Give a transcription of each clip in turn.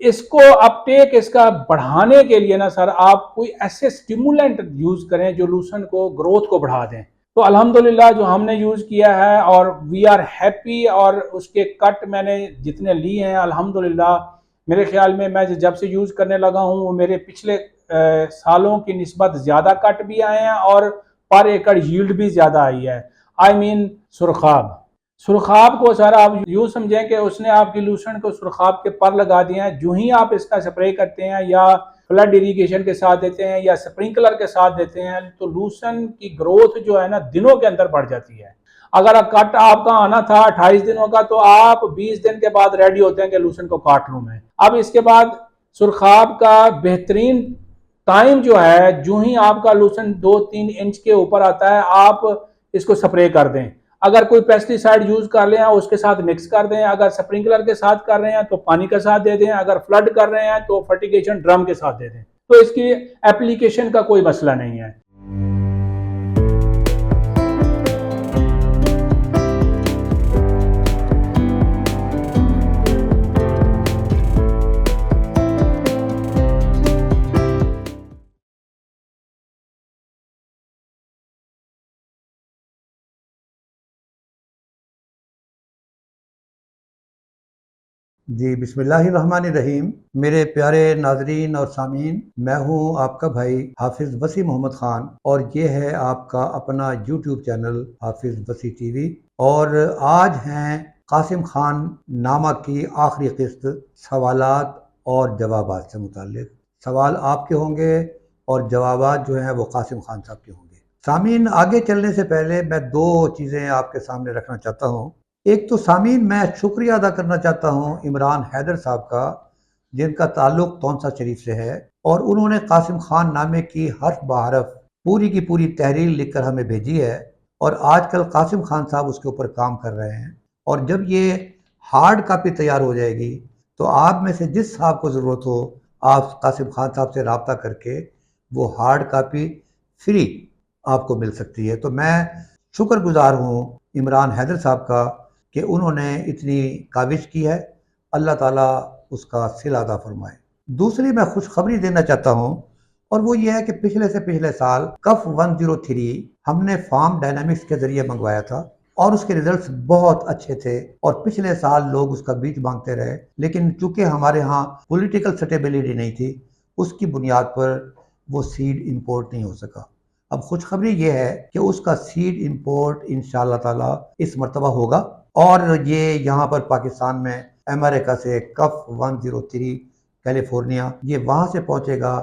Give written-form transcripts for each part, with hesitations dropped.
इसको अपटेक इसका बढ़ाने के लिए ना सर आप कोई ऐसे स्टिमुलेंट यूज करें जो लूसन को ग्रोथ को बढ़ा दें। तो अल्हम्दुलिल्लाह जो हमने यूज किया है और वी आर हैप्पी, और उसके कट मैंने जितने लिए हैं अल्हम्दुलिल्लाह, मेरे ख्याल में मैं जब से यूज करने लगा हूँ वो मेरे पिछले सालों की निस्बत ज्यादा कट भी आए हैं और पर एकड़ यील्ड भी ज्यादा आई है। आई मीन सुरखाब, सुरखाब को सर आप यूँ समझें कि उसने आपकी लूसन को सुरखाब के पर लगा दिए हैं। जो ही आप इसका स्प्रे करते हैं या फ्लड इरीगेशन के साथ देते हैं या स्प्रिंकलर के साथ देते हैं तो लूसन की ग्रोथ जो है ना दिनों के अंदर बढ़ जाती है। अगर कट आपका आना था 28 दिनों का तो आप 20 दिन के बाद रेडी होते हैं कि लूसन को काट लूँ मैं। अब इसके बाद सुरखाब का बेहतरीन टाइम जो है, जो ही आपका लूसन 2-3 इंच के ऊपर आता है आप इसको स्प्रे कर दें। अगर कोई पेस्टिसाइड यूज कर रहे हैं उसके साथ मिक्स कर दें, अगर स्प्रिंकलर के साथ कर रहे हैं तो पानी के साथ दे दें, अगर फ्लड कर रहे हैं तो फर्टिगेशन ड्रम के साथ दे दें। तो इसकी एप्लीकेशन का कोई मसला नहीं है। जी बिस्मिल्लाहिर्रहमानिर्रहीम। मेरे प्यारे नाजरीन और सामीन, मैं हूँ आपका भाई हाफिज़ वसी मोहम्मद ख़ान और ये है आपका अपना यूट्यूब चैनल हाफिज़ वसी टीवी। और आज हैं कासिम खान नामा की आखिरी किस्त सवालात और जवाबात से मुताल्लिक। सवाल आपके होंगे और जवाबात जो हैं वो कासिम खान साहब के होंगे। सामीन, आगे चलने से पहले मैं दो चीज़ें आपके सामने रखना चाहता हूँ। एक तो सामीन, मैं शुक्रिया अदा करना चाहता हूँ इमरान हैदर साहब का, जिनका ताल्लुक तौनसा शरीफ से है और उन्होंने कासिम खान नामे की हर्फ बहरफ पूरी की पूरी तहरीर लिखकर हमें भेजी है और आजकल कासिम खान साहब उसके ऊपर काम कर रहे हैं। और जब ये हार्ड कापी तैयार हो जाएगी तो आप में से जिस साहब को ज़रूरत हो आप कासिम खान साहब से रब्ता करके वो हार्ड कापी फ्री आपको मिल सकती है। तो मैं शुक्रगुजार हूँ इमरान हैदर साहब का कि उन्होंने इतनी काविश की है। अल्लाह ताला उसका सिला अता फरमाए। दूसरी मैं खुशखबरी देना चाहता हूँ और वो ये है कि पिछले से पिछले साल कफ 103 हमने फार्म डायनामिक्स के जरिए मंगवाया था और उसके रिजल्ट्स बहुत अच्छे थे और पिछले साल लोग उसका बीज मांगते रहे, लेकिन चूंकि हमारे यहाँ पॉलिटिकल स्टेबिलिटी नहीं थी उसकी बुनियाद पर वो सीड इंपोर्ट नहीं हो सका। अब खुशखबरी ये है कि उसका सीड इंपोर्ट इंशाअल्लाह ताला इस मरतबा होगा और ये यहाँ पर पाकिस्तान में अमेरिका से कफ 103 कैलिफोर्निया ये वहाँ से पहुँचेगा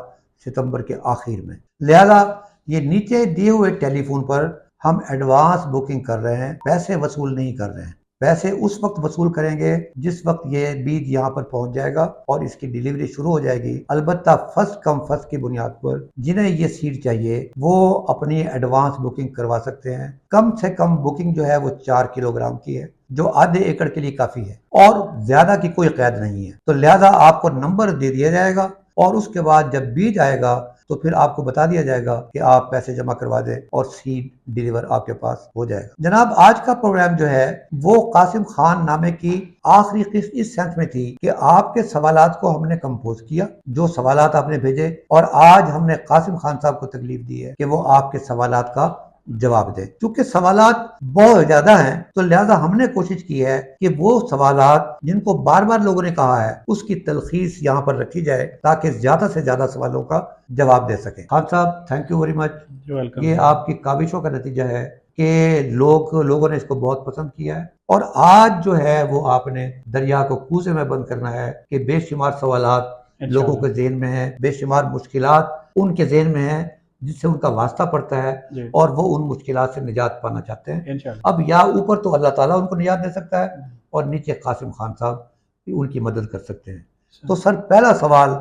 सितंबर के आखिर में। लिहाजा ये नीचे दिए हुए टेलीफोन पर हम एडवांस बुकिंग कर रहे हैं, पैसे वसूल नहीं कर रहे हैं। पैसे उस वक्त वसूल करेंगे जिस वक्त ये बीज यहाँ पर पहुंच जाएगा और इसकी डिलीवरी शुरू हो जाएगी। अलबत्ता फर्स्ट कम फर्स्ट की बुनियाद पर जिन्हें ये सीड चाहिए वो अपनी एडवांस बुकिंग करवा सकते हैं। कम से कम बुकिंग जो है वो 4 किलोग्राम की है, जो आधे एकड़ के लिए काफी है और ज्यादा की कोई कैद नहीं है। तो लिहाजा आपको नंबर दे दिया जाएगा और उसके बाद जब बीज आएगा तो फिर आपको बता दिया जाएगा कि आप पैसे जमा करवा दें और सीड डिलीवर आपके पास हो जाएगा। जनाब, आज का प्रोग्राम जो है वो कासिम खान नामे की आखिरी किस्त इस सेंस में थी कि आपके सवालात को हमने कंपोज किया, जो सवालात आपने भेजे, और आज हमने कासिम खान साहब को तकलीफ दी है कि वो आपके सवालात का जवाब दे। क्योंकि सवालात बहुत ज्यादा हैं तो लिहाजा हमने कोशिश की है कि वो सवालात जिनको बार बार लोगों ने कहा है उसकी तलखीस यहाँ पर रखी जाए ताकि ज्यादा से ज्यादा सवालों का जवाब दे सके। खान साहब, थैंक यू वेरी मच। ये आपकी काविशों का नतीजा है कि लोगों ने इसको बहुत पसंद किया है और आज जो है वो आपने दरिया को कूजे में बंद करना है कि बेशुमार सवालात लोगों के जेहन में है, बेशुमार मुश्किलात उनके जेहन में है जिससे उनका वास्ता पड़ता है और वो उन मुश्किलात से निजात पाना चाहते हैं। अब या ऊपर तो अल्लाह ताला उनको निजात दे सकता है और नीचे कासिम खान साहब उनकी मदद कर सकते हैं। तो सर, पहला सवाल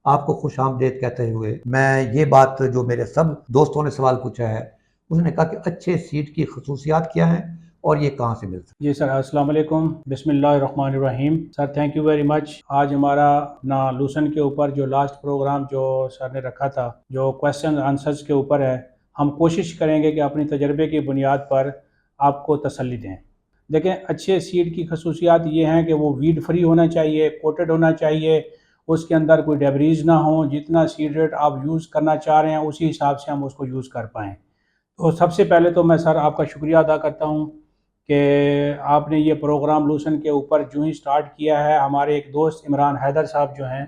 आपको खुश आमदेद कहते हुए मैं ये बात, जो मेरे सब दोस्तों ने सवाल पूछा है, उसने कहा कि अच्छे सीड की खसूसियात क्या हैं और ये कहाँ से मिल सकते हैं? जी सर, अस्सलाम वालेकुम, बिस्मिल्लाहिर्रहमानिर्रहीम। Sir thank you very much. आज हमारा ना लूसन के ऊपर जो लास्ट प्रोग्राम जो सर ने रखा था, जो क्वेश्चन आंसर्स के ऊपर है, हम कोशिश करेंगे कि अपनी तजर्बे की बुनियाद पर आपको तसल्ली दें। देखें, अच्छे सीड की खसूसियात ये हैं कि वो वीड फ्री होना चाहिए, कोटेड होना चाहिए उसके अंदर कोई डेबरीज ना हो, जितना सीड रेट आप यूज़ करना चाह रहे हैं उसी हिसाब से हम उसको यूज़ कर पाएँ। तो सबसे पहले तो मैं सर आपका शुक्रिया अदा करता हूँ कि आपने ये प्रोग्राम लूसन के ऊपर जो ही स्टार्ट किया है। हमारे एक दोस्त इमरान हैदर साहब जो हैं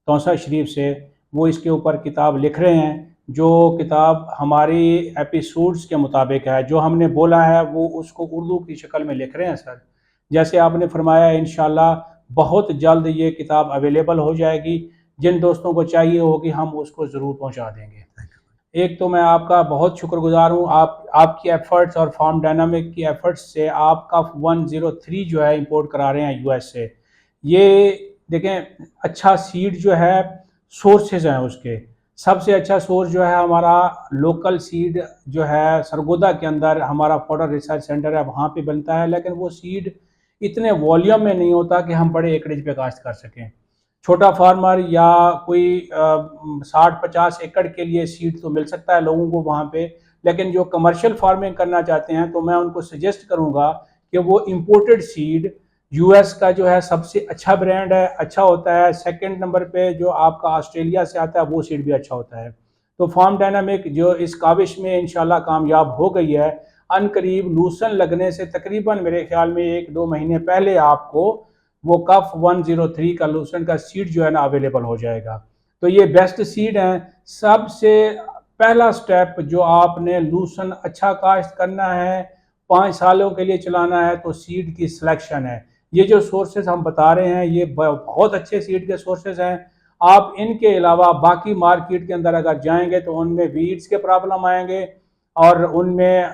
तौसा शरीफ से, वो इसके ऊपर किताब लिख रहे हैं, जो किताब हमारी एपिसोड्स के मुताबिक है। जो हमने बोला है वो उसको उर्दू की शक्ल में लिख रहे हैं सर। जैसे आपने फरमाया, इंशाल्लाह बहुत जल्द ये किताब अवेलेबल हो जाएगी। जिन दोस्तों को चाहिए होगी हम उसको ज़रूर पहुंचा देंगे। एक तो मैं आपका बहुत शुक्रगुजार हूँ, आपकी एफ़र्ट्स और फार्म डायनामिक की एफ़र्ट्स से आपका 103 जो है इंपोर्ट करा रहे हैं यूएस से। ये देखें, अच्छा सीड जो है, सोर्सेज हैं उसके। सबसे अच्छा सोर्स जो है हमारा लोकल सीड जो है सरगोदा के अंदर हमारा फॉडर रिसर्च सेंटर है, वहाँ पे बनता है। लेकिन वो सीड इतने वॉल्यूम में नहीं होता कि हम बड़े एकड़ेज पे काश्त कर सकें। छोटा फार्मर या कोई 60-50 एकड़ के लिए सीड तो मिल सकता है लोगों को वहाँ पे, लेकिन जो कमर्शियल फार्मिंग करना चाहते हैं तो मैं उनको सजेस्ट करूँगा कि वो इम्पोर्टेड सीड, यूएस का जो है सबसे अच्छा ब्रांड है, अच्छा होता है। सेकंड नंबर पे जो आपका ऑस्ट्रेलिया से आता है वो सीड भी अच्छा होता है। तो फार्म डायनामिक जो इस काविश में इंशाल्लाह कामयाब हो गई है, अनकरीब लूसन लगने से तकरीबन मेरे ख्याल में 1-2 महीने पहले आपको वो कफ 103 का लूसन का सीड जो है ना अवेलेबल हो जाएगा। तो ये बेस्ट सीड हैं। सबसे पहला स्टेप जो आपने लूसन अच्छा काश्त करना है, 5 सालों के लिए चलाना है, तो सीड की सिलेक्शन है। ये जो सोर्सेज हम बता रहे हैं ये बहुत अच्छे सीड के सोर्सेज हैं। आप इनके अलावा बाकी मार्केट के अंदर अगर जाएंगे तो उनमें वीड्स के प्रॉब्लम आएंगे और उनमें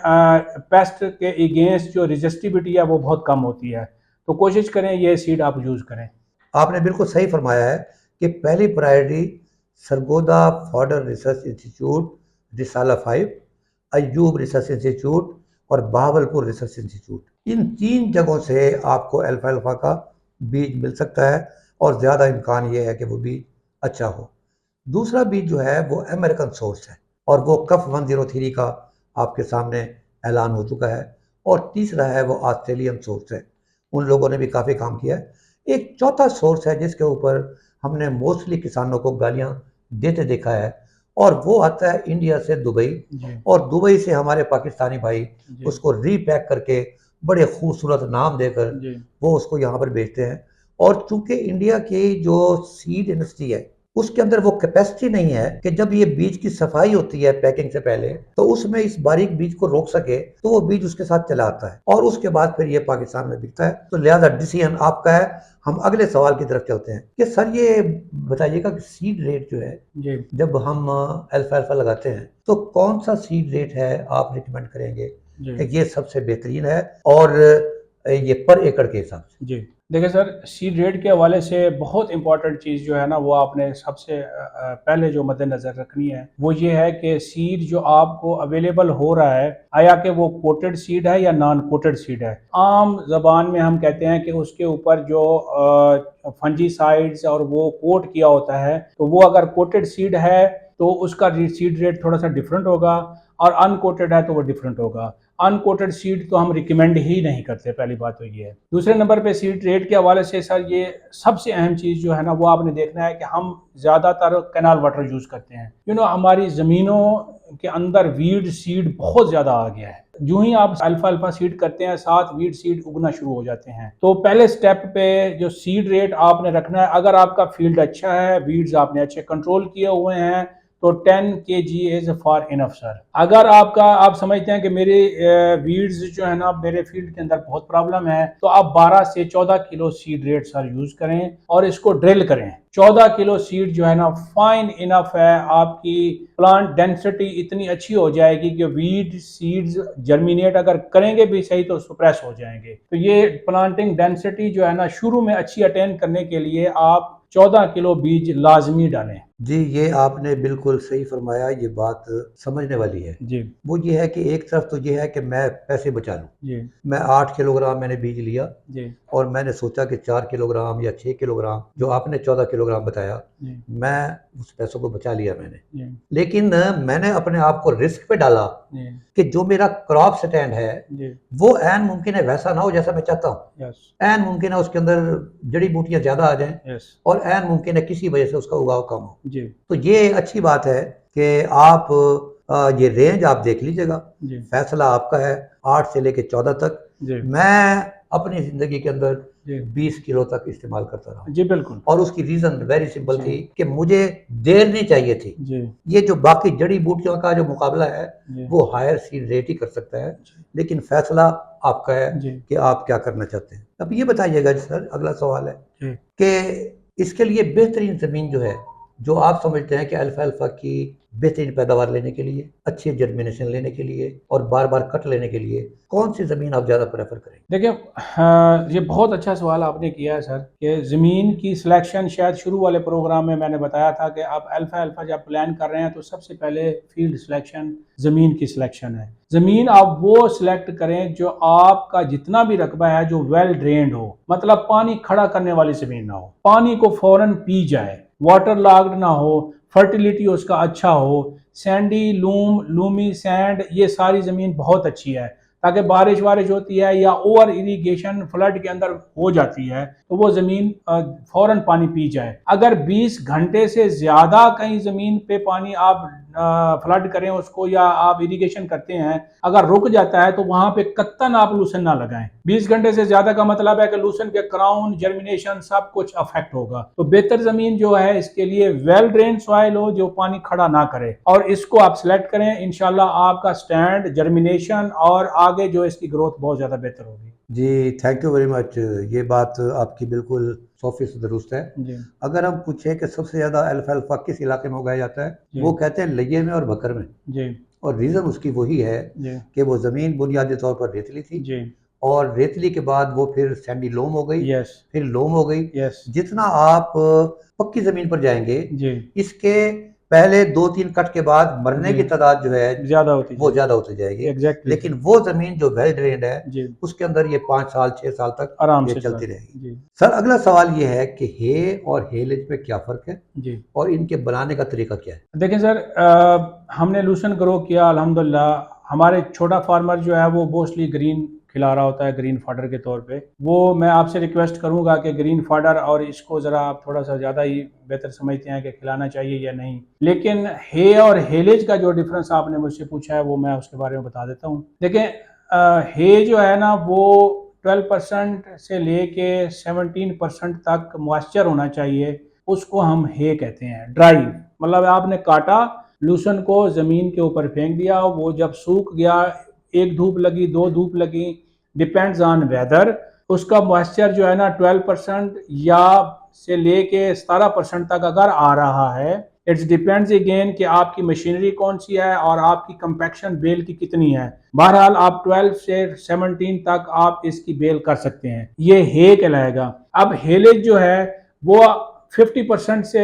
पेस्ट के अगेंस्ट जो रेजिस्टिविटी है वो बहुत कम होती है। तो कोशिश करें ये सीड आप यूज़ करें। आपने बिल्कुल सही फरमाया है कि पहली priority Sargodha fodder research institute, रिसाला 5, अयूब रिसर्च इंस्टीट्यूट और बहावलपुर रिसर्च इंस्टीट्यूट, इन 3 जगहों से आपको अल्फाल्फा का बीज मिल सकता है और ज़्यादा इम्कान ये है कि वो बीज अच्छा हो। दूसरा बीज जो है वो अमेरिकन सोर्स है और वो कफ 103 का आपके सामने ऐलान हो चुका है। और तीसरा है वो ऑस्ट्रेलियन सोर्स है, उन लोगों ने भी काफ़ी काम किया है। एक चौथा सोर्स है जिसके ऊपर हमने मोस्टली किसानों को गालियां देते देखा है और वो आता है इंडिया से दुबई, और दुबई से हमारे पाकिस्तानी भाई उसको रीपैक करके बड़े खूबसूरत नाम देकर वो उसको यहाँ पर बेचते हैं। और चूंकि इंडिया की जो सीड इंडस्ट्री है उसके अंदर वो कैपेसिटी नहीं है कि जब ये बीज की सफाई होती है पैकिंग से पहले तो उसमें इस बारीक बीज को रोक सके, तो वो बीज उसके साथ चला आता है और उसके बाद फिर ये पाकिस्तान में बिकता है। तो लिहाजा डिसीजन आपका है। हम अगले सवाल की तरफ चलते हैं कि सर ये बताइएगा कि सीड रेट जो है जब हम अल्फाल्फा लगाते हैं तो कौन सा सीड रेट है आप रिकमेंड करेंगे कि ये सबसे बेहतरीन है और ये पर एकड़ के हिसाब से? जी देखिए सर, सीड रेट के हवाले से बहुत इंपॉर्टेंट चीज़ जो है ना वो आपने सबसे पहले जो मद्देनज़र रखनी है वो ये है कि सीड जो आपको अवेलेबल हो रहा है, आया कि वो कोटेड सीड है या नॉन कोटेड सीड है। आम ज़बान में हम कहते हैं कि उसके ऊपर जो फंजीसाइड्स और वो कोट किया होता है, तो वो अगर कोटेड सीड है तो उसका सीड रेट थोड़ा सा डिफरेंट होगा और अनकोटेड है तो वो डिफरेंट होगा। अनकोटेड सीड तो हम रिकमेंड ही नहीं करते, पहली बात तो ये है। दूसरे नंबर पे सीड रेट के हवाले से सर ये सबसे अहम चीज़ जो है ना वो आपने देखना है कि हम ज़्यादातर कैनाल वाटर यूज़ करते हैं। हमारी ज़मीनों के अंदर वीड सीड बहुत ज़्यादा आ गया है। जो ही आप अल्फा अल्फा सीड करते हैं साथ वीड सीड उगना शुरू हो जाते हैं। तो पहले स्टेप पे जो सीड रेट आपने रखना है, अगर आपका फील्ड अच्छा है, वीड्स आपने अच्छे कंट्रोल किए हुए हैं, तो 10 kg is for enough sir. अगर आप समझते हैं कि मेरे वीड्स जो है ना मेरे फील्ड के अंदर बहुत प्रॉब्लम है, तो आप 12 से 14 kilo seed rate sir use करें और इसको ड्रिल करें। 14 किलो सीड जो है ना फाइन इनफ है। आपकी प्लांट डेंसिटी इतनी अच्छी हो जाएगी कि वीड सीड्स जर्मिनेट अगर करेंगे भी सही तो सुप्रेस हो जाएंगे। तो ये प्लांटिंग डेंसिटी जो है ना शुरू में अच्छी अटेन करने के लिए आप 14 किलो बीज लाजमी डालें। जी, ये आपने बिल्कुल सही फरमाया, ये बात समझने वाली है। जी वो ये है कि एक तरफ तो ये है कि मैं पैसे बचा लूँ। जी मैं 8 किलोग्राम मैंने बीज लिया जी और मैंने सोचा कि 4 किलोग्राम या 6 किलोग्राम, जो आपने 14 किलोग्राम बताया, जी मैं उस पैसों को बचा लिया मैंने। जी लेकिन मैंने अपने आप को रिस्क पे डाला जी कि जो मेरा क्रॉप स्टैंड है, जी वो ऐन मुमकिन है वैसा ना हो जैसा मैं चाहता हूँ। यस ऐन मुमकिन है उसके अंदर जड़ी-बूटियाँ ज़्यादा आ जाएँ यस और ऐन मुमकिन है किसी वजह से उसका उगाव कम हो। जी तो ये अच्छी बात है कि आप ये रेंज आप देख लीजिएगा। जी फैसला आपका है 8 से लेके 14 तक। जी मैं अपनी ज़िंदगी के अंदर जी 20 किलो तक इस्तेमाल करता रहा हूँ जी बिल्कुल और उसकी रीज़न वेरी सिंपल जी थी कि मुझे देर नहीं चाहिए थी। जी ये जो बाकी जड़ी-बूटियों का जो मुकाबला है, जी वो हायर सीड रेट ही कर सकता है, जी लेकिन फैसला आपका है जी कि आप क्या करना चाहते हैं। अब ये बताइएगा सर, अगला सवाल है जी कि इसके लिए बेहतरीन ज़मीन जो है, जो आप समझते हैं कि अल्फ़ाल्फ़ा की बेहतरीन पैदावार लेने के लिए, अच्छी जर्मिनेशन लेने के लिए और बार-बार कट लेने के लिए, कौन-सी ज़मीन आप ज़्यादा प्रेफ़र करेंगे? देखिए, हाँ, ये बहुत अच्छा सवाल आपने किया है सर कि ज़मीन की सिलेक्शन शायद शुरू वाले प्रोग्राम में मैंने बताया था कि आप अल्फ़ा अल्फ़ा जब प्लान कर रहे हैं तो सबसे पहले फील्ड सिलेक्शन ज़मीन की सिलेक्शन है। ज़मीन आप वो सिलेक्ट करें जो आपका जितना भी रकबा है जो वेल ड्रेन्ड हो, मतलब पानी खड़ा करने वाली ज़मीन ना हो, पानी को फ़ौरन पी जाए, वाटर लॉग्ड ना हो, फर्टिलिटी उसका अच्छा हो, सैंडी लूमी सैंड, ये सारी ज़मीन बहुत अच्छी है ताकि बारिश वारिश होती है या ओवर इरिगेशन फ्लड के अंदर हो जाती है तो वो ज़मीन फ़ौरन पानी पी जाए। अगर 20 घंटे से ज़्यादा कहीं ज़मीन पे पानी आप फ्लड करें उसको या आप इरिगेशन करते हैं, अगर रुक जाता है तो वहां पे कत्तन आप लूसन ना लगाएं। 20 घंटे से ज्यादा का मतलब है कि लूसन के क्राउन जर्मिनेशन सब कुछ अफेक्ट होगा। तो बेहतर जमीन जो है इसके लिए वेल ड्रेन सॉइल हो जो पानी खड़ा ना करे और इसको आप सिलेक्ट करें, इंशाल्लाह आपका स्टैंड जर्मिनेशन और आगे जो इसकी ग्रोथ बहुत ज्यादा बेहतर होगी। जी, थैंक यू वेरी मच। ये बात आपकी बिल्कुल 100% दुरुस्त है। जी अगर हम पूछें कि सबसे ज़्यादा अल्फ़ाल्फ़ा किस इलाके में उगाया जाता है, जी वो कहते हैं लइये में और भक्कर में। जी और रीज़न उसकी वही है जी कि वो ज़मीन बुनियादी तौर पर रेतीली थी जी और रेतीली के बाद वो फिर सैंडी लोम हो गई, यस फिर लोम हो गई। यस जितना आप पक्की ज़मीन पर जाएँगे, जी इसके पहले 2-3 कट के बाद मरने जी की तादाद जो है, ज्यादा होती वो जाएगी। ज़्यादा होती जाएगी। एग्जैक्टली लेकिन सर। वो ज़मीन जो वेल ड्रेन्ड है, जी उसके अंदर ये 5 साल, 6 साल तक आराम ये से चलती चला। रहेगी। जी सर, अगला सवाल ये है कि हे और हेलेज में क्या फ़र्क है जी और इनके बनाने का तरीका क्या है? देखिए सर, हमने लूसन ग्रो किया अल्हम्दुलिल्लाह। हमारे छोटा फार्मर जो है वो मोस्टली ग्रीन खिला रहा होता है ग्रीन फाडर के तौर पे। वो मैं आपसे रिक्वेस्ट करूंगा कि ग्रीन फाडर और इसको ज़रा आप थोड़ा सा ज़्यादा ही बेहतर समझते हैं कि खिलाना चाहिए या नहीं। लेकिन हे और हेलेज का जो डिफरेंस आपने मुझसे पूछा है वो मैं उसके बारे में बता देता हूँ। देखिए, हे जो है ना वो 12% से लेके 17% तक मॉइस्चर होना चाहिए, उसको हम हे कहते हैं। ड्राई मतलब आपने काटा, लूसन को जमीन के ऊपर फेंक दिया, वो जब सूख गया, एक धूप लगी, दो धूप लगी, डिपेंड्स ऑन वेदर, उसका मॉइस्चर जो है ना 12% या से लेके 17% तक अगर आ रहा है, इट्स डिपेंड्स अगेन कि आपकी मशीनरी कौन सी है और आपकी कंपैक्शन बेल की कितनी है। बहरहाल आप 12 से 17 तक आप इसकी बेल कर सकते हैं, ये हे कहलाएगा। अब हेलेज जो है वो 50% से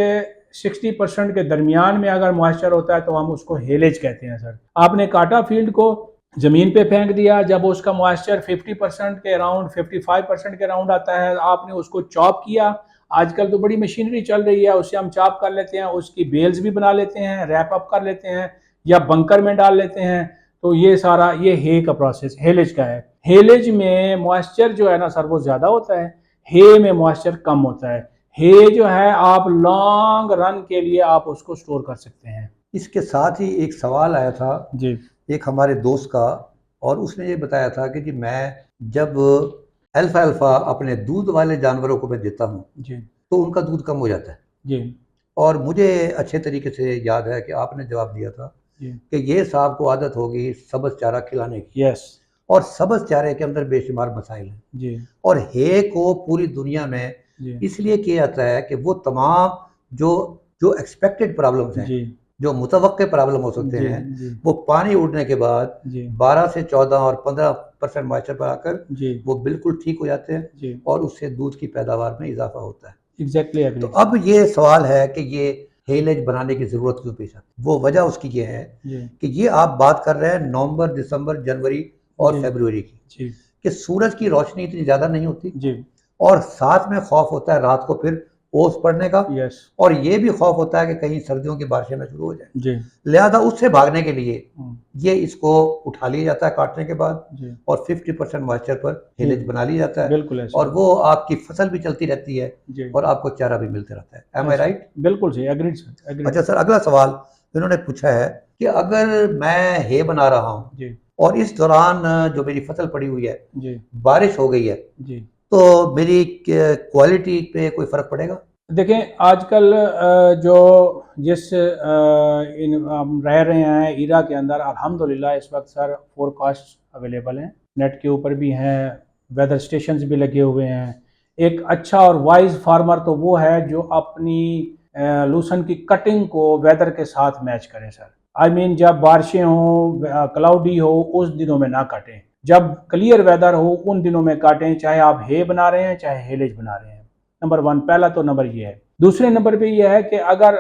60% के दरमियान में अगर मॉइस्चर होता है तो हम उसको हेलेज कहते हैं। सर, आपने काटा फील्ड को, जमीन पे फेंक दिया, जब उसका मॉइस्चर 50% के अराउंड 55% के अराउंड आता है, आपने उसको चॉप किया। आजकल तो बड़ी मशीनरी चल रही है, उससे हम चॉप कर लेते हैं, उसकी बेल्स भी बना लेते हैं, रैप अप कर लेते हैं या बंकर में डाल लेते हैं। तो ये सारा ये हे का प्रोसेस हेलेज का है। हेलेज में मॉइस्चर जो है ना सर वो ज्यादा होता है, हे में मॉइस्चर कम होता है। हे जो है आप लॉन्ग रन के लिए आप उसको स्टोर कर सकते हैं। इसके साथ ही एक सवाल आया था जी एक हमारे दोस्त का और उसने ये बताया था कि जी मैं जब अल्फ़ा-अल्फ़ा अपने दूध वाले जानवरों को मैं देता हूँ, जी तो उनका दूध कम हो जाता है। जी और मुझे अच्छे तरीके से याद है कि आपने जवाब दिया था जी कि ये साहब को आदत होगी सब्ज़ चारा खिलाने की यस और सब्ज़ चारे के अंदर बेशुमार मसाइल हैं। जी और हे को पूरी दुनिया में जी इसलिए किया जाता है कि वो तमाम जो जो एक्सपेक्टेड प्रॉब्लम्स हैं, जी जो मुतवक्के प्रॉब्लम हो सकते जी हैं, जी वो पानी उड़ने के बाद जी 12 से 14 और 15% मॉइस्चर पर आकर जी वो बिल्कुल ठीक हो जाते हैं जी और उससे दूध की पैदावार में इजाफ़ा होता है। एग्जैक्टली तो एग्री। अब ये सवाल है कि ये हेलेज बनाने की ज़रूरत क्यों पेश आती है? वो वजह उसकी ये है जी कि ये आप बात कर रहे हैं नवंबर, दिसंबर, जनवरी और जी फरवरी की, जी कि सूरज की रोशनी इतनी ज़्यादा नहीं होती जी और साथ में खौफ होता है रात को फिर ओस पड़ने का, यस और ये भी खौफ होता है कि कहीं सर्दियों की बारिशें ना शुरू हो जाए। जी लिहाजा उससे भागने के लिए हम्म, ये इसको उठा लिया जाता है काटने के बाद, जी और 50% मॉइस्चर पर जी हेलेज बना लिया जाता है, बिल्कुल ऐसे और वो आपकी फसल भी चलती रहती है जी और आपको चारा भी मिलता रहता है। एम आई ऐसे राइट? बिल्कुल सही एग्रीड सर एग्रीड अच्छा सर, अगला सवाल इन्होंने पूछा है कि अगर मैं हे बना रहा हूँ जी और इस दौरान जो मेरी फसल पड़ी हुई है, जी बारिश हो गई है, जी तो मेरी क्वालिटी पे कोई फर्क पड़ेगा? देखें आजकल जो जिस इन हम रह रहे हैं इरा के अंदर अल्हम्दुलिल्लाह इस वक्त सर फोरकास्ट अवेलेबल हैं, नेट के ऊपर भी हैं, वेदर स्टेशंस भी लगे हुए हैं। एक अच्छा और वाइज फार्मर तो वो है जो अपनी लूसन की कटिंग को वेदर के साथ मैच करे सर। आई मीन जब बारिशें हों क्लाउडी हो उस दिनों में ना काटें, जब क्लियर वेदर हो उन दिनों में काटें, चाहे आप हे बना रहे हैं चाहे हेलेज बना रहे हैं। नंबर वन पहला तो नंबर ये है। दूसरे नंबर पे ये है कि अगर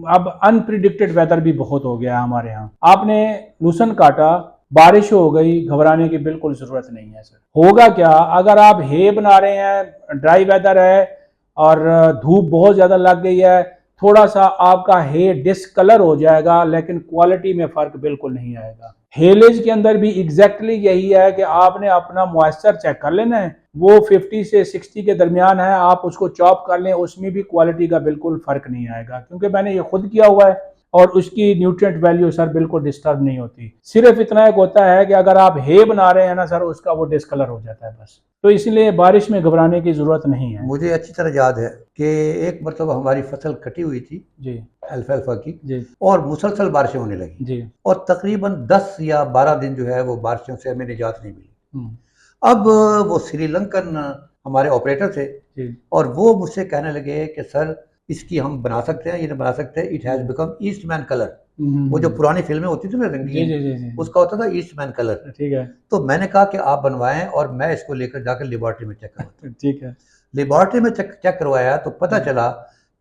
अब अनप्रिडिक्टेड वेदर भी बहुत हो गया है हमारे यहाँ, आपने लूसन काटा, बारिश हो गई, घबराने की बिल्कुल जरूरत नहीं है सर। होगा क्या, अगर आप हे बना रहे हैं, ड्राई वेदर है और धूप बहुत ज्यादा लग गई है, थोड़ा सा आपका हे डिसकलर हो जाएगा लेकिन क्वालिटी में फर्क बिल्कुल नहीं आएगा। हेलेज के अंदर भी एग्जैक्टली यही है कि आपने अपना मॉइस्चर चेक कर लेना है, वो 50 से 60 के दरमियान है, आप उसको चॉप कर लें, उसमें भी क्वालिटी का बिल्कुल फर्क नहीं आएगा, क्योंकि मैंने ये खुद किया हुआ है और उसकी न्यूट्रिएंट वैल्यू सर बिल्कुल डिस्टर्ब नहीं होती। सिर्फ इतना एक होता है कि अगर आप हे बना रहे हैं ना सर, उसका वो डिस्कलर हो जाता है बस। तो इसलिए बारिश में घबराने की जरूरत नहीं है। मुझे अच्छी तरह याद है कि एक मरतबा हमारी फसल कटी हुई थी जी अल्फाल्फा की, जी और मुसलसल बारिशें होने लगी, जी और तकरीबन 10 या 12 दिन जो है वो बारिशों से हमें निजात नहीं मिली। हम्म, अब वो श्रीलंकन हमारे ऑपरेटर थे, जी और वो मुझसे कहने लगे कि सर इसकी हम बना सकते हैं, ये नहीं बना सकते, it has become Eastman colour. वो जो पुरानी फिल्में होती थी ना जी रंगीन, जी जी जी उसका होता था ईस्टमैन कलर। ठीक है तो मैंने कहा कि आप बनवाएं और मैं इसको लेकर जाकर लेबॉर्ट्री में चेक करवाता हूँ। ठीक है। लेबॉर्ट्री में चेक चेक करवाया तो पता चला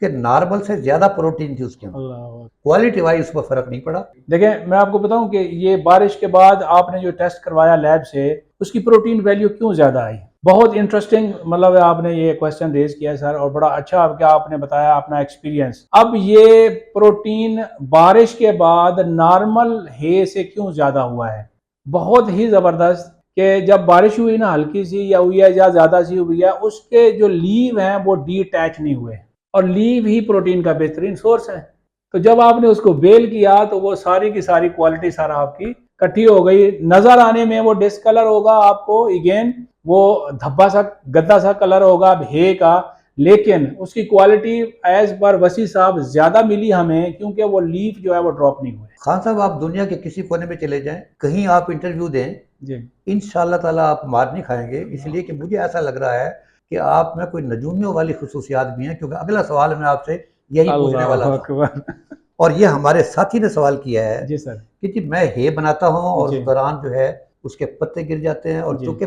कि नॉर्मल से ज़्यादा प्रोटीन थी उसके अंदर। अल्लाह क्वालिटी वाइज उस पर फ़र्क नहीं पड़ा। देखें, मैं आपको बताऊं कि ये बारिश के बाद आपने जो टेस्ट करवाया लैब से, उसकी प्रोटीन वैल्यू क्यों ज़्यादा आई? बहुत इंटरेस्टिंग, मतलब आपने ये क्वेश्चन रेज किया है सर, और बड़ा अच्छा आपने बताया अपना एक्सपीरियंस। अब ये प्रोटीन बारिश के बाद नॉर्मल हे से क्यों ज़्यादा हुआ है? बहुत ही ज़बरदस्त, कि जब बारिश हुई ना हल्की सी या हुई है या ज़्यादा सी हुई है, उसके जो लीव हैं वो डीअटैच नहीं हुए, और लीव ही प्रोटीन का बेहतरीन सोर्स है। तो जब आपने उसको बेल किया तो वो सारी की सारी क्वालिटी सारा आपकी इकट्ठी हो गई। नजर आने में वो डिसकलर होगा आपको, अगेन वो धब्बा सा गद्दा सा कलर होगा हे का, लेकिन उसकी क्वालिटी एज पर वसी साहब ज्यादा मिली हमें, क्योंकि वो लीफ जो है वो ड्रॉप नहीं हुए। खान साहब, आप दुनिया के किसी कोने में चले जाएं, कहीं आप इंटरव्यू दें, जी इंशाल्लाह ताला आप मार नहीं खाएंगे, इसलिए कि मुझे ऐसा लग रहा है कि आप में कोई नजूमियों वाली खसूसियात भी हैं, क्योंकि अगला सवाल मैं आपसे यही पूछने वाला अल्लाह था। अकबर। और ये हमारे साथी ने सवाल किया है जी सर। कि जी मैं हे बनाता हूँ और जी उस दौरान जो है उसके पत्ते गिर जाते हैं, और जी चूंकि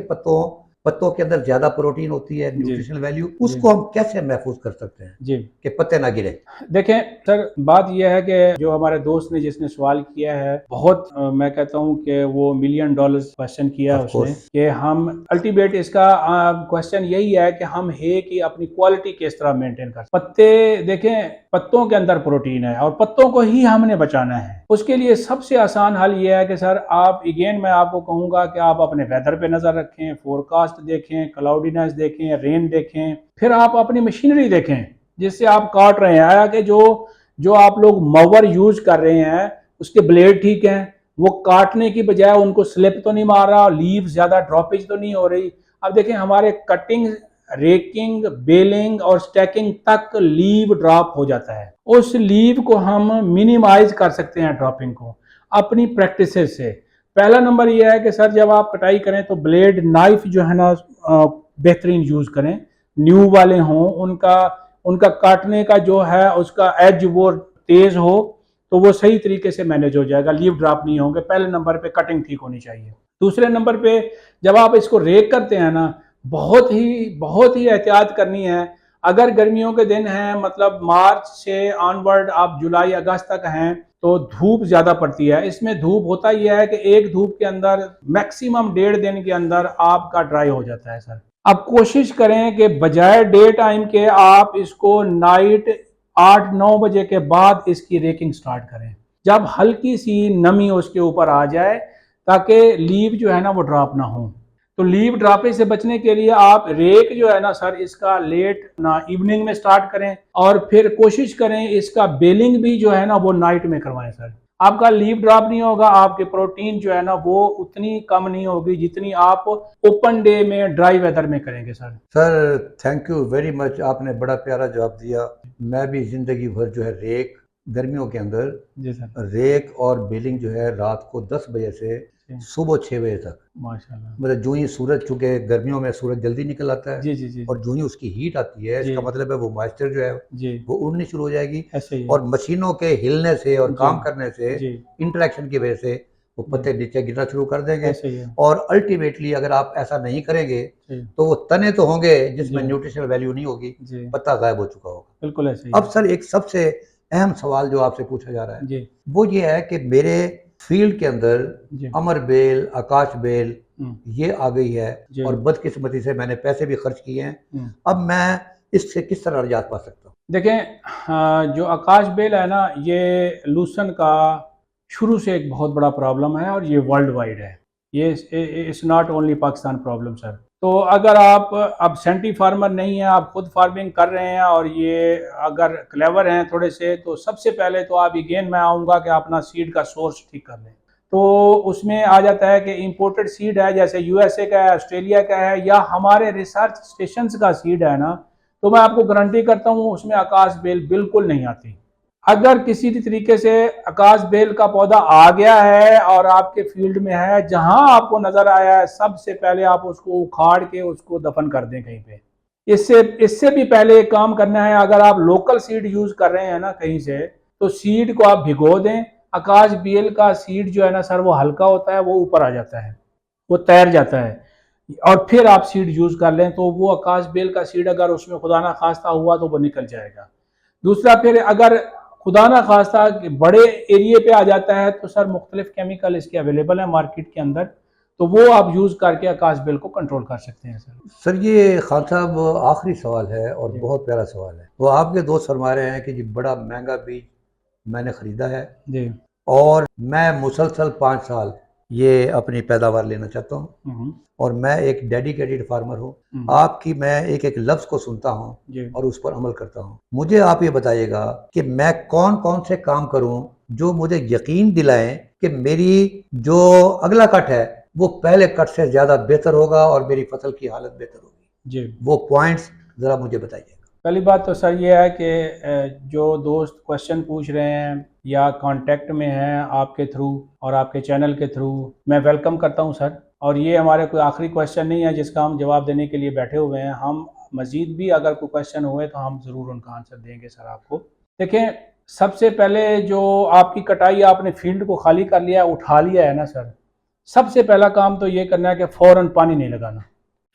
पत्तों के अंदर ज़्यादा प्रोटीन होती है, जी न्यूट्रिशनल वैल्यू, जी उसको हम कैसे महफूज कर सकते हैं जी कि पत्ते ना गिरे? देखें सर, बात यह है कि जो हमारे दोस्त ने जिसने सवाल किया है, बहुत मैं कहता हूं कि वो $1,000,000 क्वेश्चन किया है ऑफ उसने, कोर्स। कि हम अल्टीमेट इसका क्वेश्चन यही है कि हम हे की अपनी क्वालिटी किस तरह मेंटेन कर पत्ते। देखें, पत्तों के अंदर प्रोटीन है और पत्तों को ही हमने बचाना है। उसके लिए सबसे आसान हल यह है कि सर आप, अगेन मैं आपको कहूंगा कि आप अपने वेदर पे नजर रखें, फोरकास्ट देखें, क्लाउडीनेस देखें, रेन देखें, फिर आप अपनी मशीनरी देखें जिससे आप काट रहे हैं। आया कि जो जो आप लोग मवर यूज कर रहे हैं उसके ब्लेड ठीक हैं, वो काटने की बजाय उनको स्लिप तो नहीं मार रहा, लीव ज्यादा ड्रॉपेज तो नहीं हो रही। अब देखें, हमारे कटिंग, रेकिंग, बेलिंग और स्टैकिंग तक लीव ड्रॉप हो जाता है। उस लीव को हम मिनिमाइज कर सकते हैं ड्रॉपिंग को अपनी प्रैक्टिस से। पहला नंबर यह है कि सर जब आप कटाई करें तो ब्लेड नाइफ जो है ना बेहतरीन यूज करें, न्यू वाले हों, उनका उनका काटने का जो है उसका एज वो तेज हो, तो वो सही तरीके से मैनेज हो जाएगा, लीव ड्रॉप नहीं होंगे। पहले नंबर पे कटिंग ठीक होनी चाहिए। दूसरे नंबर पे जब आप इसको रेक करते हैं ना, बहुत ही एहतियात करनी है। अगर गर्मियों के दिन हैं, मतलब मार्च से ऑनवर्ड आप जुलाई अगस्त तक हैं, तो धूप ज्यादा पड़ती है। इसमें धूप होता यह है कि एक धूप के अंदर मैक्सिमम 1.5 दिन के अंदर आपका ड्राई हो जाता है सर। अब कोशिश करें कि बजाय डे टाइम के आप इसको नाइट 8-9 बजे के बाद इसकी रेकिंग स्टार्ट करें, जब हल्की सी नमी उसके ऊपर आ जाए, ताकि लीव जो है ना वो ड्रॉप ना हो। तो लीव ड्रॉपिंग से बचने के लिए आप रेक जो है ना सर, इसका लेट ना इवनिंग में स्टार्ट करें, और फिर कोशिश करें इसका बेलिंग भी जो है ना वो नाइट में करवाएं सर। आपका लीव ड्रॉप नहीं होगा, आपके प्रोटीन जो है ना वो उतनी कम नहीं होगी जितनी आप ओपन डे में ड्राई वेदर में करेंगे sir. Sir thank you very much, आपने बड़ा प्यारा जवाब दिया। मैं भी जिंदगी भर जो है रेक गर्मियों के अंदर जी सर। रेक और बेलिंग जो है रात को 10 बजे से सुबह 6 बजे तक, माशाल्लाह। मतलब जो ही सूरज, चूंकि गर्मियों में सूरज जल्दी निकल आता है जी जी जी और जो ही उसकी हीट आती है, जी इसका मतलब है वो मॉइस्चर जो है जी वो उड़नी शुरू हो जाएगी, ऐसे ही है। और मशीनों के हिलने से और जी काम करने से, जी इंटरेक्शन की वजह से वो पत्ते नीचे गिरना शुरू कर देंगे। ऐसे ही है। और अल्टीमेटली अगर आप ऐसा नहीं करेंगे जी तो वो तने तो होंगे जिसमें जी न्यूट्रिशनल वैल्यू नहीं होगी, जी पत्ता गायब हो चुका होगा। बिल्कुल ऐसे ही अब है। सर एक सबसे अहम सवाल जो आपसे पूछा जा रहा है जी वो ये है कि मेरे फील्ड के अंदर जी अमर बेल, आकाश बेल हम्म, ये आ गई है, जी और बदकिस्मती से मैंने पैसे भी खर्च किए हैं। हम्म। अब मैं इससे किस तरह निजात पा सकता हूँ? देखें, जो आकाश बेल है ना, ये लूसन का शुरू से एक बहुत बड़ा प्रॉब्लम है, और ये वर्ल्ड वाइड है। ये it's not only Pakistan problem sir. तो अगर आप अब सेंटी फार्मर नहीं है, आप खुद फार्मिंग कर रहे हैं, और ये अगर क्लेवर हैं थोड़े से, तो सबसे पहले तो आप अगेन मैं आऊँगा कि अपना सीड का सोर्स ठीक कर लें। तो उसमें आ जाता है कि इंपोर्टेड सीड है, जैसे यूएसए का है, ऑस्ट्रेलिया का है, या हमारे रिसर्च स्टेशंस का सीड है ना, तो मैं आपको गारंटी करता हूँ उसमें आकाश बेल बिल्कुल नहीं आती। अगर किसी भी तरीके से आकाश बेल का पौधा आ गया है और आपके फील्ड में है, जहां आपको नजर आया है, सबसे पहले आप उसको उखाड़ के उसको दफन कर दें कहीं पे। इससे इससे भी पहले एक काम करना है, अगर आप लोकल सीड यूज कर रहे हैं ना कहीं से, तो सीड को आप भिगो दें। आकाश बेल का सीड जो है ना सर, वो हल्का होता है, वो ऊपर आ जाता है, वो तैर जाता है, और फिर आप सीड यूज कर लें, तो वो आकाश बेल का सीड अगर उसमें खुदा ना खास्ता हुआ तो वो निकल जाएगा। दूसरा, फिर अगर खुदा ना खास्ता बड़े एरिए पे आ जाता है, तो सर मुख्तलिफ केमिकल इसके अवेलेबल है मार्केट के अंदर, तो वो आप यूज करके आकाश बेल को कंट्रोल कर सकते हैं सर। सर ये खान साहब आखिरी सवाल है और जी बहुत प्यारा सवाल है। वो आपके दोस्त फरमा रहे हैं कि जी बड़ा महंगा बीज मैंने खरीदा है जी। और मैं मुसलसल 5 साल ये अपनी पैदावार लेना चाहता हूँ, हम्म, और मैं एक डेडिकेटेड फार्मर हूँ। हम्म, आपकी मैं एक एक लफ्ज़ को सुनता हूँ जी। और उस पर अमल करता हूँ। मुझे आप ये बताइएगा कि मैं कौन कौन से काम करूँ जो मुझे यकीन दिलाएं कि मेरी जो अगला कट है वो पहले कट से ज़्यादा बेहतर होगा और मेरी फसल की हालत बेहतर होगी। जी। वो पॉइंट्स ज़रा मुझे बताइएगा। पहली बात तो सर ये है कि जो दोस्त क्वेश्चन पूछ रहे हैं या कांटेक्ट में हैं आपके थ्रू और आपके चैनल के थ्रू, मैं वेलकम करता हूं सर। और ये हमारे कोई आखिरी क्वेश्चन नहीं है जिसका हम जवाब देने के लिए बैठे हुए हैं। हम मज़ीद भी अगर कोई क्वेश्चन हुए तो हम ज़रूर उनका आंसर देंगे सर आपको। देखें, सबसे पहले जो आपकी कटाई, आपने फील्ड को खाली कर लिया, उठा लिया है ना सर, सबसे पहला काम तो ये करना है कि फ़ौरन पानी नहीं लगाना।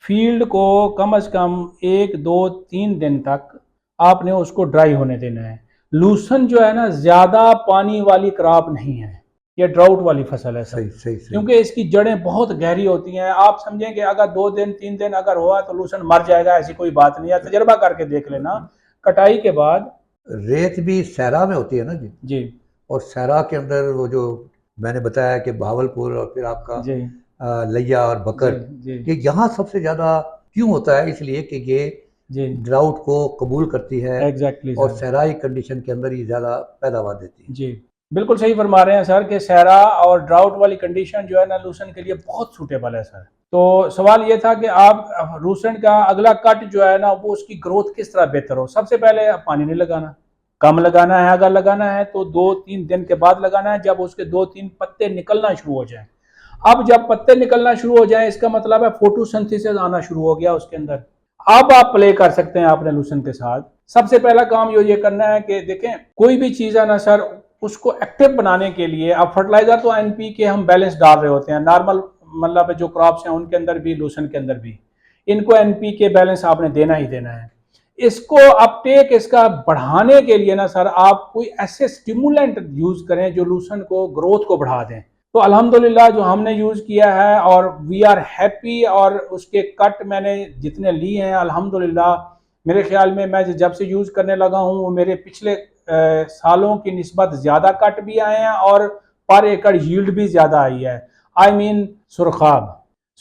फील्ड को कम से कम 1, 2, 3 दिन तक आपने उसको ड्राई होने देना है। लूसन जो है ना, ज़्यादा पानी वाली क्रॉप नहीं है, ये ड्राउट वाली फसल है सर। सही सही सही। क्योंकि इसकी जड़ें बहुत गहरी होती हैं। आप समझें कि अगर 2 दिन 3 दिन अगर हुआ तो लूसन मर जाएगा, ऐसी कोई बात नहीं है। तजर्बा करके देख लेना कटाई के बाद। रेत भी सहरा में होती है ना जी, जी और सहरा के अंदर वो जो मैंने बताया कि बहावलपुर और फिर आपका जी लैया और जी बकर, जी ये यहाँ सबसे ज़्यादा क्यों होता है? इसलिए कि ये जी ड्राउट को कबूल करती है एग्जैक्टली और सर। सहराई कंडीशन के अंदर ये ज़्यादा पैदावार देती है। जी बिल्कुल सही फरमा रहे हैं सर कि सहरा और ड्राउट वाली कंडीशन जो है ना, लूसन के लिए बहुत सूटेबल है सर। तो सवाल ये था कि आप लूसन का अगला कट जो है ना, वो उसकी ग्रोथ किस तरह बेहतर हो। सबसे पहले आप पानी नहीं लगाना, कम लगाना है। अगर लगाना है तो 2-3 दिन के बाद लगाना है, जब उसके 2-3 पत्ते निकलना शुरू हो जाए। अब जब पत्ते निकलना शुरू हो जाए, इसका मतलब है फोटोसिंथेसिस आना शुरू हो गया उसके अंदर। अब आप प्ले कर सकते हैं आपने लूसन के साथ। सबसे पहला काम ये करना है कि देखें, कोई भी चीज़ है ना सर, उसको एक्टिव बनाने के लिए अब फर्टिलाइजर तो एनपी के हम बैलेंस डाल रहे होते हैं नॉर्मल, मतलब जो क्रॉप्स हैं उनके अंदर भी, लूसन के अंदर भी, इनको एनपी के बैलेंस आपने देना ही देना है। इसको अपटेक इसका बढ़ाने के लिए ना सर आप कोई ऐसे स्टिमुलेंट यूज करें जो लूसन को ग्रोथ को बढ़ा दें। तो अल्हम्दुलिल्लाह जो हमने यूज किया है और वी आर हैप्पी, और उसके कट मैंने जितने लिए हैं अल्हम्दुलिल्लाह मेरे ख्याल में मैं जब से यूज करने लगा हूँ वो मेरे पिछले सालों की निस्बत ज्यादा कट भी आए हैं और पर एकड़ यील्ड भी ज्यादा आई है। आई मीन सुरखाब,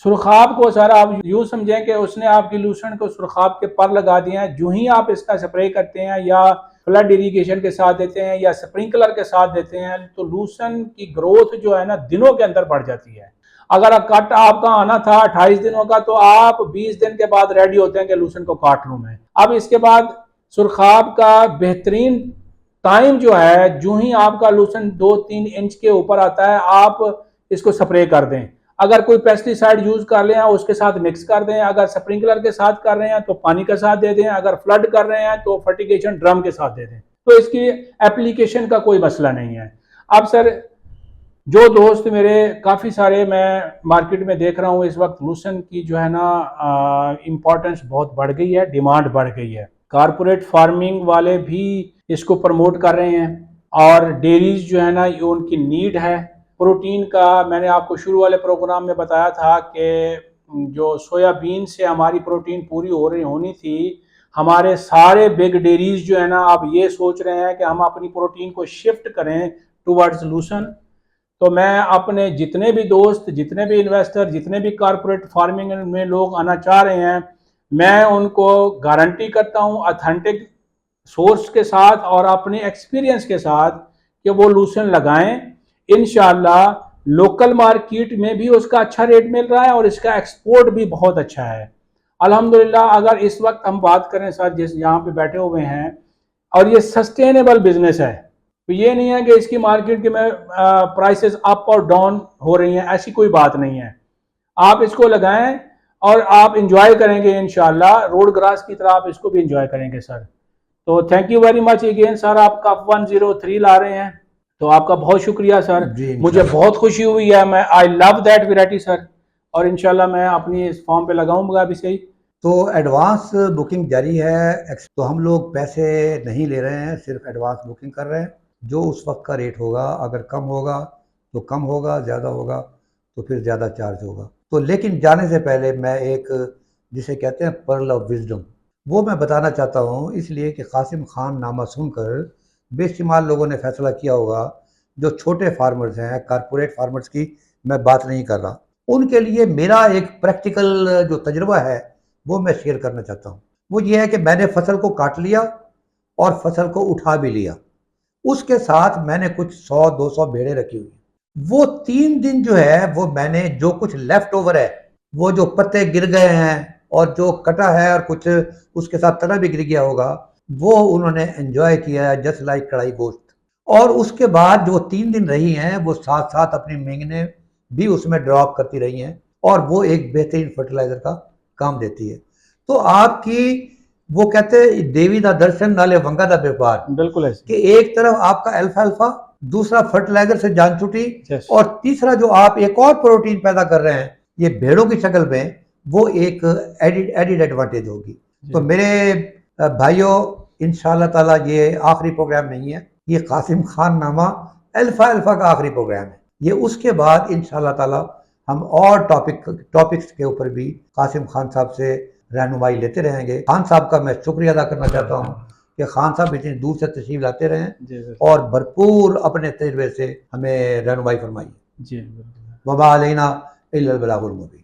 सुरखाब को सर आप यूं समझें कि उसने आपकी लूसन को सुरखाब के पर लगा दिए हैं। जो ही आप इसका स्प्रे करते हैं या फ्लड इरिगेशन के साथ देते हैं या स्प्रिंकलर के साथ देते हैं तो लूसन की ग्रोथ जो है ना दिनों के अंदर बढ़ जाती है। अगर कट आपका आना था 28 दिनों का तो आप 20 दिन के बाद रेडी होते हैं कि लूसन को काट लूं मैं। अब इसके बाद सुरखाब का बेहतरीन टाइम जो है, जो ही आपका लूसन 2-3 इंच के ऊपर आता है आप इसको स्प्रे कर दें। अगर कोई पेस्टिसाइड यूज कर रहे हैं उसके साथ मिक्स कर दें, अगर स्प्रिंकलर के साथ कर रहे हैं तो पानी के साथ दे दें, अगर फ्लड कर रहे हैं तो फर्टिगेशन ड्रम के साथ दे दें। तो इसकी एप्लीकेशन का कोई मसला नहीं है। अब सर जो दोस्त मेरे काफ़ी सारे मैं मार्केट में देख रहा हूँ इस वक्त लूसन की जो है ना इम्पोर्टेंस बहुत बढ़ गई है, डिमांड बढ़ गई है। कारपोरेट फार्मिंग वाले भी इसको प्रमोट कर रहे हैं और डेयरीज जो है ना ये उनकी नीड है। प्रोटीन का मैंने आपको शुरू वाले प्रोग्राम में बताया था कि जो सोयाबीन से हमारी प्रोटीन पूरी होनी थी, हमारे सारे बिग डेयरीज जो है ना अब ये सोच रहे हैं कि हम अपनी प्रोटीन को शिफ्ट करें टुवर्ड्स लूसन। तो मैं अपने जितने भी दोस्त, जितने भी इन्वेस्टर, जितने भी कारपोरेट फार्मिंग में लोग आना चाह रहे हैं, मैं उनको गारंटी करता हूं ऑथेंटिक सोर्स के साथ और अपने एक्सपीरियंस के साथ कि वो लूसन लगाएं। इंशाल्लाह लोकल मार्केट में भी उसका अच्छा रेट मिल रहा है और इसका एक्सपोर्ट भी बहुत अच्छा है अल्हम्दुलिल्लाह। अगर इस वक्त हम बात करें सर जिस यहाँ पे बैठे हुए हैं, और ये सस्टेनेबल बिजनेस है, तो ये नहीं है कि इसकी मार्केट के में प्राइसेस अप और डाउन हो रही हैं, ऐसी कोई बात नहीं है। आप इसको लगाएं और आप इंजॉय करेंगे इंशाल्लाह, रोड ग्रास की तरह आप इसको भी इंजॉय करेंगे सर। तो thank you very much again sir, आपका 103 ला रहे हैं तो आपका बहुत शुक्रिया सर। मुझे बहुत खुशी हुई है, मैं I love that variety sir, और इंशाल्लाह मैं अपनी इस फॉर्म पे लगाऊंगा अभी से ही। तो एडवांस बुकिंग जारी है, तो हम लोग पैसे नहीं ले रहे हैं, सिर्फ एडवांस बुकिंग कर रहे हैं। जो उस वक्त का रेट होगा, अगर कम होगा तो कम होगा, ज़्यादा होगा तो फिर ज़्यादा चार्ज होगा। तो लेकिन जाने से पहले मैं एक जिसे कहते हैं पर्ल ऑफ विजडम वो मैं बताना चाहता हूँ, इसलिए कि कासिम खान नामा सुनकर बेशुमार लोगों ने फैसला किया होगा, जो छोटे फार्मर्स हैं, कारपोरेट फार्मर्स की मैं बात नहीं कर रहा, उनके लिए मेरा एक प्रैक्टिकल जो तजुर्बा है वो मैं शेयर करना चाहता हूँ। वो ये है कि मैंने फसल को काट लिया और फसल को उठा भी लिया, उसके साथ मैंने कुछ 100-200 भेड़ें रखी हुई। वो 3 दिन जो है वो मैंने जो कुछ लेफ्ट ओवर है, वो जो पत्ते गिर गए हैं और जो कटा है और कुछ उसके साथ तना भी गिर गया होगा, वो उन्होंने एंजॉय किया है जस्ट लाइक कढ़ाई गोश्त। और उसके बाद जो 3 दिन रही हैं वो साथ साथ अपनी मेंगने भी उसमें ड्रॉप करती रही हैं और वो एक बेहतरीन फर्टिलाइजर का काम देती है। तो आपकी वो कहते हैं देवी दा दर्शन नाले वंगा दा व्यापार, बिल्कुल ऐसे कि एक तरफ आपका अल्फा अल्फा, दूसरा फर्टिलाइजर से जान छुटी, और तीसरा जो आप एक और प्रोटीन पैदा कर रहे हैं ये भेड़ों की शक्ल में, वो एक एडिड एडवांटेज होगी। तो मेरे भाइयों, इंशाल्लाह ताला ये आखिरी प्रोग्राम नहीं है, ये कासिम खान नामा अल्फा अल्फा का आखिरी प्रोग्राम है। ये उसके बाद इंशाल्लाह ताला हम और टॉपिक्स के ऊपर भी कासिम खान साहब से रहनुमाई लेते रहेंगे। खान साहब का मैं शुक्रिया अदा करना चाहता हूँ कि खान साहब इतनी दूर से तशरीफ लाते रहें और भरपूर अपने तजर्बे से हमें रहनुमाई फरमाई। जी, वमा अलैना इल्लल बलागुल मुबीन।